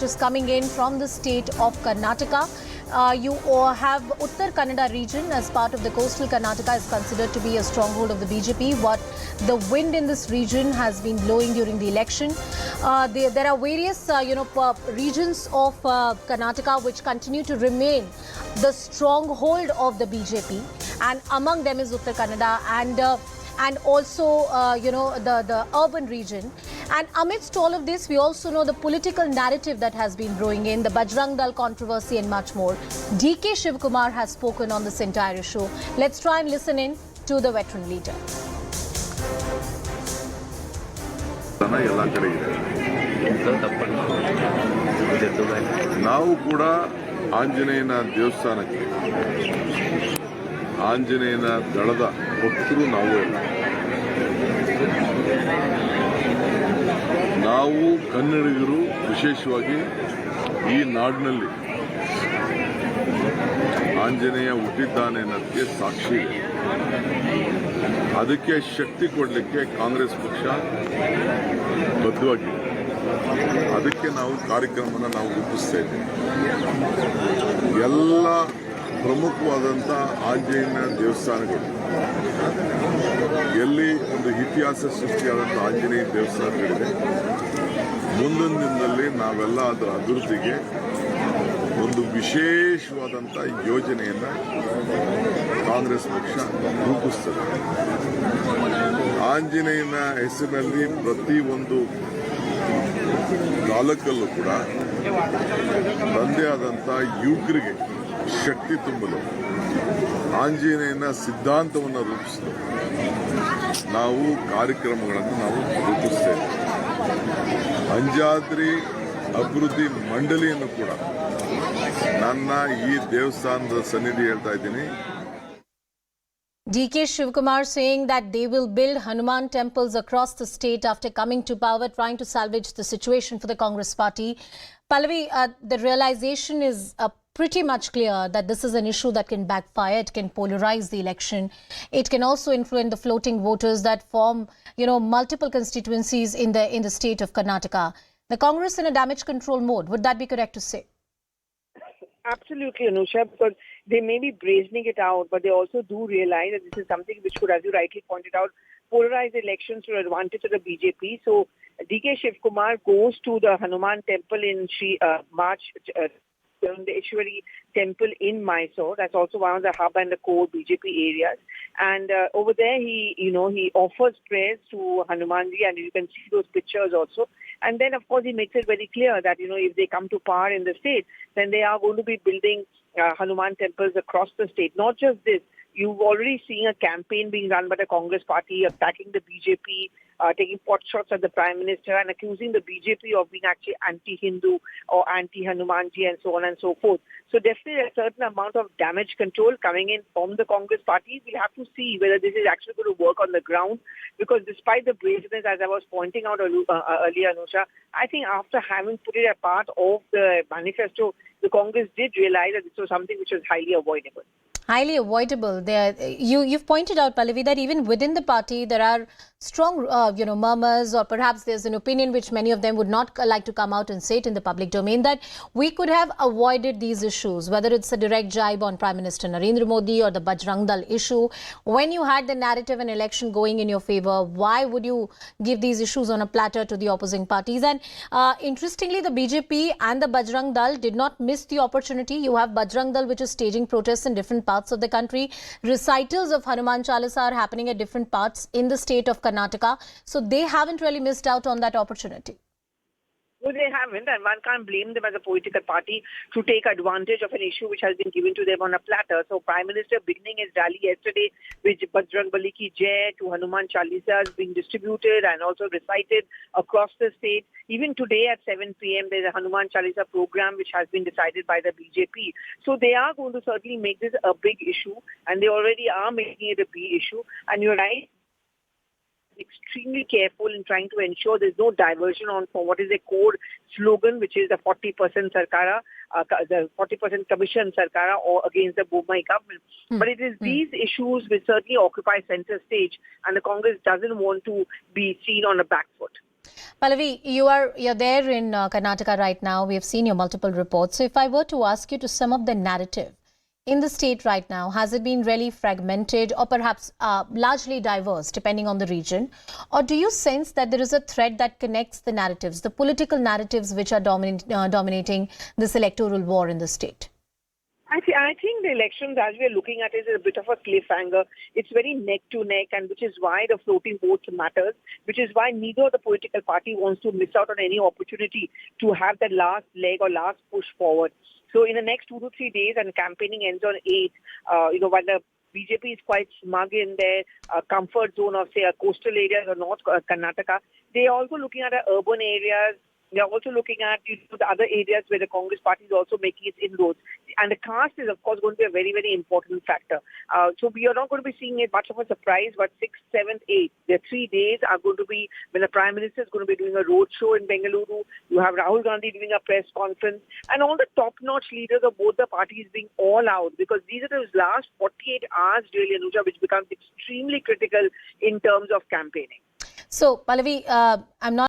Just coming in from the state of Karnataka. You have Uttar Kannada region as part of the coastal Karnataka is considered to be a stronghold of the BJP. What the wind in this region has been blowing during the election. There are various regions of Karnataka which continue to remain the stronghold of the BJP, and among them is Uttar Kannada and also the urban region. And amidst all of this, we also know the political narrative that has been growing in, the Bajrang Dal controversy and much more. DK Shivakumar has spoken on this entire issue. Let's try and listen in to the veteran leader. ನಾವು ಕೂಡ ಆಂಜನೇಯನ ದೇವಸ್ಥಾನಕ್ಕೆ ಆಂಜನೇಯನ ದಳದ ಭಕ್ತರು ನಾವು ಕನ್ನಡಿಗರು ವಿಶೇಷವಾಗಿ ಈ ನಾಡಿನಲ್ಲಿ ಆಂಜನೇಯ ಹುಟ್ಟಿದ್ದಾನೆ ಅನ್ನೋದಕ್ಕೆ ಸಾಕ್ಷಿ ಇದೆ. ಅದಕ್ಕೆ ಶಕ್ತಿ ಕೊಡಲಿಕ್ಕೆ ಕಾಂಗ್ರೆಸ್ ಪಕ್ಷ ಬದ್ಧವಾಗಿದೆ. ಅದಕ್ಕೆ ನಾವು ಕಾರ್ಯಕ್ರಮನ ರೂಪಿಸ್ತಾ ಇದ್ದೇವೆ. ಎಲ್ಲ ಪ್ರಮುಖವಾದಂಥ ಆಂಜನೇಯನ ದೇವಸ್ಥಾನಗಳು ಎಲ್ಲಿ ಒಂದು ಇತಿಹಾಸ ಸೃಷ್ಟಿಯಾದಂಥ ಆಂಜನೇಯ ದೇವಸ್ಥಾನಗಳಿದೆ, ಮುಂದೊಂದು ದಿನದಲ್ಲಿ ನಾವೆಲ್ಲ ಅದರ ಅಭಿವೃದ್ಧಿಗೆ ಒಂದು ವಿಶೇಷವಾದಂಥ ಯೋಜನೆಯನ್ನು ಕಾಂಗ್ರೆಸ್ ಪಕ್ಷ ರೂಪಿಸ್ತದೆ. ಆಂಜನೇಯನ ಹೆಸರಿನಲ್ಲಿ ಪ್ರತಿಯೊಂದು ತಾಲೂಕಲ್ಲೂ ಕೂಡ ತಂದೆ ಆದಂಥ ಯುವಕರಿಗೆ ಶಕ್ತಿ ತುಂಬಲು ಆಂಜನೇಯನ ಸಿದ್ಧಾಂತವನ್ನು ರೂಪಿಸಲು ನಾವು ಕಾರ್ಯಕ್ರಮಗಳನ್ನು ರೂಪಿಸ್ತೇವೆ. ಅಂಜಾದ್ರಿ ಅಭಿವೃದ್ಧಿ ಮಂಡಳಿಯನ್ನು ಕೂಡ ನನ್ನ ಈ ದೇವಸ್ಥಾನದ ಸನ್ನಿಧಿ ಹೇಳ್ತಾ ಇದ್ದೀನಿ. DK Shivakumar saying that they will build Hanuman temples across the state after coming to power, trying to salvage the situation for the Congress party. Pallavi, the realization is pretty much clear that this is an issue that can backfire. It can polarize the election. It can also influence the floating voters that form, multiple constituencies in the state of Karnataka. The Congress in a damage control mode. Would that be correct to say? Absolutely, Anusha, because they may be brazening it out, but they also do realize that this is something which could, as you rightly pointed out, polarize elections to the advantage of the BJP. So DK Shivakumar goes to the Hanuman temple in March, the Ishwari temple in Mysore. That's also one of the hub and the core BJP areas. And over there, he offers prayers to Hanumanji, and you can see those pictures also. And then, of course, he makes it very clear that, if they come to power in the state, then they are going to be building Hanuman temples across the state. Not just this, you've already seen a campaign being run by the Congress party, attacking the BJP, taking pot shots at the Prime Minister and accusing the BJP of being actually anti-Hindu or anti-Hanumanji and so on and so forth. So definitely a certain amount of damage control coming in from the Congress party. We'll have to see whether this is actually going to work on the ground, because despite the brazenness, as I was pointing out earlier, Anusha, I think after having put it a part of the manifesto, the Congress did realize that this was something which was highly avoidable. Highly avoidable. You've pointed out, Pallavi, that even within the party there are strong, murmurs, or perhaps there's an opinion which many of them would not like to come out and say it in the public domain, that we could have avoided these issues, whether it's a direct jibe on Prime Minister Narendra Modi or the Bajrang Dal issue. When you had the narrative and election going in your favor, why would you give these issues on a platter to the opposing parties? And interestingly, the BJP and the Bajrang Dal did not miss the opportunity. You have Bajrang Dal, which is staging protests in different parts of the country. Recitals of Hanuman Chalisa are happening at different parts in the state of Karnataka. So they haven't really missed out on that opportunity. No, they haven't, and one can't blame them as a political party to take advantage of an issue which has been given to them on a platter. So Prime Minister beginning his rally yesterday with Bajrang Bali ki Jai to Hanuman Chalisas being distributed and also recited across the state. Even today at 7 p.m. there's a Hanuman Chalisa program which has been decided by the BJP. So they are going to certainly make this a big issue, and they already are making it a big issue. And you're right, extremely careful in trying to ensure there's no diversion on for what is a core slogan, which is the 40% Sarkara, the 40% Commission Sarkara, or against the Bombay government. But it is these issues which certainly occupy center stage, and the Congress doesn't want to be seen on a back foot. Pallavi, you're there in Karnataka right now. We have seen your multiple reports. So if I were to ask you to sum up the narrative in the state right now, has it been really fragmented or perhaps largely diverse depending on the region? Or do you sense that there is a thread that connects the narratives, the political narratives which are dominating this electoral war in the state? I think the elections, as we are looking at it, is a bit of a cliffhanger. It's very neck to neck, and which is why the floating votes matters, which is why neither of the political party wants to miss out on any opportunity to have that last leg or last push forward. So in the next 2 to 3 days, and campaigning ends on 8, while the BJP is quite smug in their comfort zone of, say, coastal areas or North Karnataka, they are also looking at the urban areas. They are also looking at the other areas where the Congress party is also making its inroads. And the caste is, of course, going to be a very, very important factor. So we are not going to be seeing it much of a surprise, but 6th, 7th, 8th, the 3 days are going to be when the Prime Minister is going to be doing a roadshow in Bengaluru. You have Rahul Gandhi doing a press conference, and all the top-notch leaders of both the parties being all out, because these are those last 48 hours, really, Anuja, which becomes extremely critical in terms of campaigning. So, Pallavi, I'm not